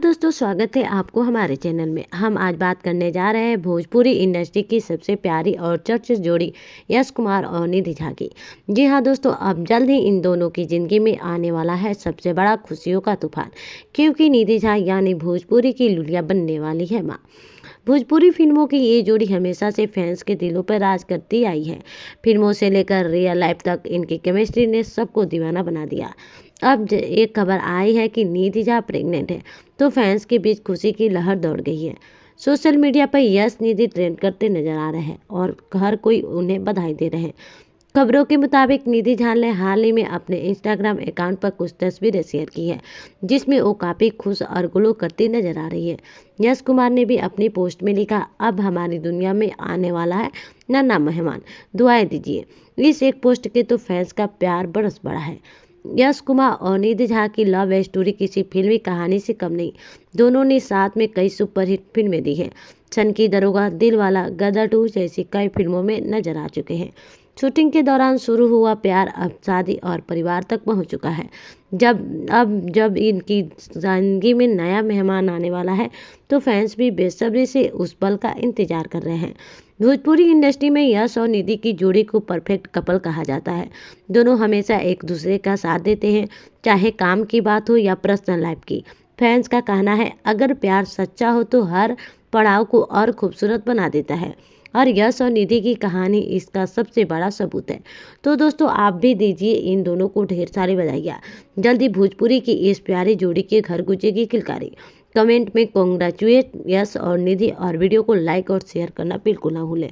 दोस्तों, स्वागत है आपको हमारे चैनल में। हम आज बात करने जा रहे हैं भोजपुरी इंडस्ट्री की सबसे प्यारी और चर्चित जोड़ी यश कुमार और निधि झा की। जी हाँ दोस्तों, अब जल्द ही इन दोनों की जिंदगी में आने वाला है सबसे बड़ा खुशियों का तूफान, क्योंकि निधि झा यानी भोजपुरी की लुलिया बनने वाली है माँ। भोजपुरी फिल्मों की ये जोड़ी हमेशा से फैंस के दिलों पर राज करती आई है। फिल्मों से लेकर रियल लाइफ तक इनकी केमिस्ट्री ने सबको दीवाना बना दिया। अब एक खबर आई है कि निधि झा प्रेग्नेंट है, तो फैंस के बीच खुशी की लहर दौड़ गई है। सोशल मीडिया पर यश निधि ट्रेंड करते नजर आ रहे हैं और हर कोई उन्हें बधाई दे रहे हैं। खबरों के मुताबिक निधि झा ने हाल ही में अपने इंस्टाग्राम अकाउंट पर कुछ तस्वीरें शेयर की है, जिसमें वो काफ़ी खुश और ग्लो करती नजर आ रही है। यश कुमार ने भी अपनी पोस्ट में लिखा, अब हमारी दुनिया में आने वाला है नन्हा मेहमान, दुआएं दीजिए। इस एक पोस्ट के तो फैंस का प्यार बरस पड़ा है। यश कुमार और निधि झा की लव स्टोरी किसी फिल्मी कहानी से कम नहीं। दोनों ने साथ में कई सुपरहिट फिल्में दी हैं। सन की दरोगा, दिलवाला, गदर 2 जैसी कई फिल्मों में नजर आ चुके हैं। शूटिंग के दौरान शुरू हुआ प्यार अब शादी और परिवार तक पहुंच चुका है। जब इनकी जिंदगी में नया मेहमान आने वाला है, तो फैंस भी बेसब्री से उस पल का इंतजार कर रहे हैं। भोजपुरी इंडस्ट्री में यश और निधि की जोड़ी को परफेक्ट कपल कहा जाता है। दोनों हमेशा एक दूसरे का साथ देते हैं, चाहे काम की बात हो या पर्सनल लाइफ की। फैंस का कहना है, अगर प्यार सच्चा हो तो हर पड़ाव को और खूबसूरत बना देता है, और यश और निधि की कहानी इसका सबसे बड़ा सबूत है। तो दोस्तों, आप भी दीजिए इन दोनों को ढेर सारी बधाइयाँ। जल्दी भोजपुरी की इस प्यारी जोड़ी के घर गुजेगी किलकारी। कमेंट में कॉन्ग्रेचुलेट यश और निधि, और वीडियो को लाइक और शेयर करना बिल्कुल ना भूलें।